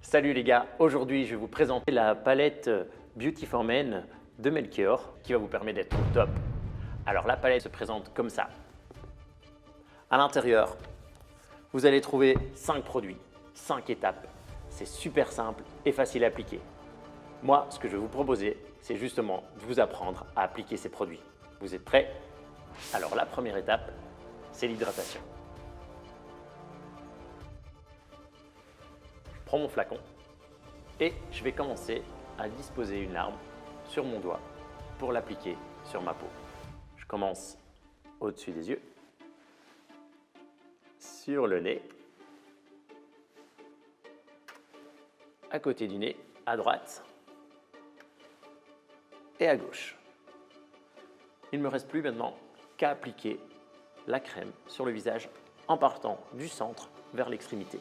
Salut les gars, aujourd'hui je vais vous présenter la palette Beauty for Men de Melchior qui va vous permettre d'être au top. Alors la palette se présente comme ça. À l'intérieur, vous allez trouver 5 produits, 5 étapes. C'est super simple et facile à appliquer. Moi, ce que je vais vous proposer, c'est justement de vous apprendre à appliquer ces produits. Vous êtes prêts? Alors la première étape, c'est l'hydratation. Je prends mon flacon et je vais commencer à disposer une larme sur mon doigt pour l'appliquer sur ma peau. Je commence au-dessus des yeux, sur le nez, à côté du nez, à droite et à gauche. Il ne me reste plus maintenant qu'à appliquer la crème sur le visage en partant du centre vers l'extrémité.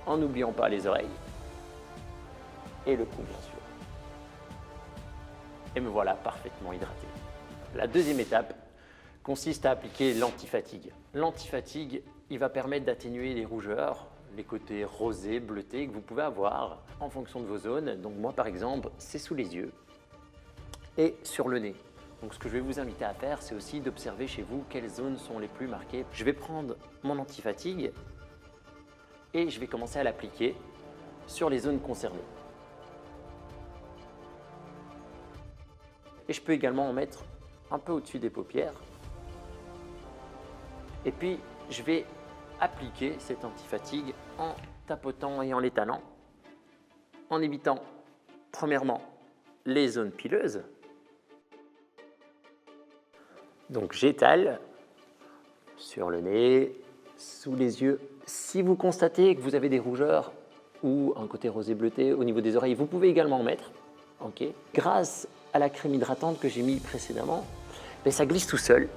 En n'oubliant pas les oreilles et le cou bien sûr. Et me voilà parfaitement hydraté. La deuxième étape consiste à appliquer l'anti-fatigue. L'anti-fatigue, il va permettre d'atténuer les rougeurs, les côtés rosés, bleutés que vous pouvez avoir en fonction de vos zones. Donc moi par exemple, c'est sous les yeux et sur le nez. Donc ce que je vais vous inviter à faire, c'est aussi d'observer chez vous quelles zones sont les plus marquées. Je vais prendre mon anti-fatigue et je vais commencer à l'appliquer sur les zones concernées. Et je peux également en mettre un peu au-dessus des paupières. Et puis, je vais appliquer cette anti-fatigue en tapotant et en l'étalant, en évitant premièrement les zones pileuses. Donc j'étale sur le nez, sous les yeux. Si vous constatez que vous avez des rougeurs ou un côté rosé bleuté au niveau des oreilles, vous pouvez également en mettre. Okay. Grâce à la crème hydratante que j'ai mis précédemment, ça glisse tout seul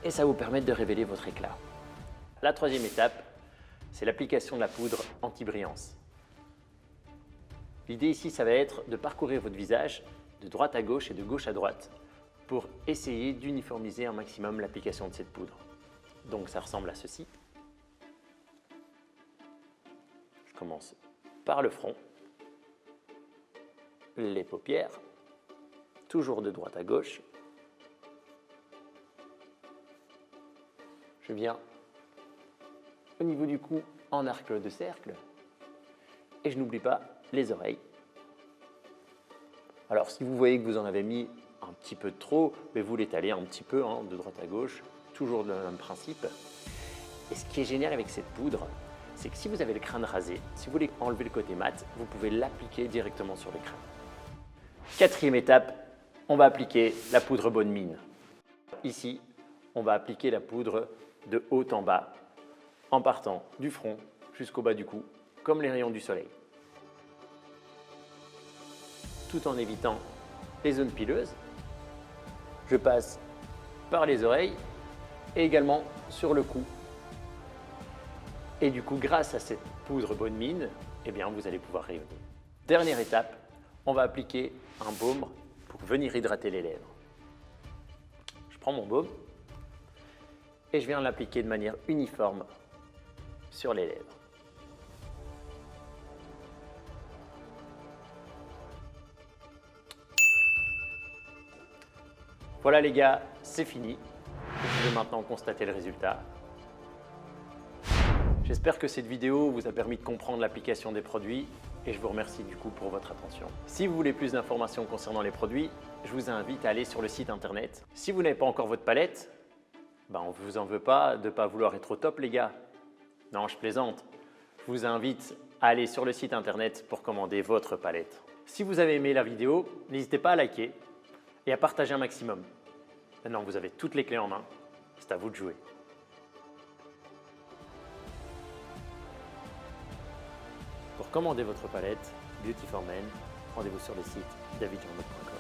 et ça vous permet de révéler votre éclat. La troisième étape, c'est l'application de la poudre anti-brillance. L'idée ici, ça va être de parcourir votre visage de droite à gauche et de gauche à droite pour essayer d'uniformiser un maximum l'application de cette poudre. Donc ça ressemble à ceci. Je commence par le front, les paupières, toujours de droite à gauche. Je viens au niveau du cou en arc de cercle et je n'oublie pas les oreilles. Alors si vous voyez que vous en avez mis un petit peu de trop, mais vous l'étalez un petit peu de droite à gauche, toujours le même principe. Et ce qui est génial avec cette poudre, c'est que si vous avez le crâne rasé, si vous voulez enlever le côté mat, vous pouvez l'appliquer directement sur le crâne. Quatrième étape, on va appliquer la poudre bonne mine. Ici, on va appliquer la poudre de haut en bas, en partant du front jusqu'au bas du cou, comme les rayons du soleil. Tout en évitant les zones pileuses, je passe par les oreilles et également sur le cou. Et du coup, grâce à cette poudre bonne mine, vous allez pouvoir rayonner. Dernière étape, on va appliquer un baume pour venir hydrater les lèvres. Je prends mon baume et je viens l'appliquer de manière uniforme sur les lèvres. Voilà les gars, c'est fini. Vous pouvez maintenant constater le résultat. J'espère que cette vidéo vous a permis de comprendre l'application des produits et je vous remercie du coup pour votre attention. Si vous voulez plus d'informations concernant les produits, je vous invite à aller sur le site internet. Si vous n'avez pas encore votre palette, on ne vous en veut pas de ne pas vouloir être au top les gars. Non, je plaisante. Je vous invite à aller sur le site internet pour commander votre palette. Si vous avez aimé la vidéo, n'hésitez pas à liker et à partager un maximum. Maintenant, vous avez toutes les clés en main. C'est à vous de jouer. Pour commander votre palette Beauty for Men, rendez-vous sur le site davidjournaux.com.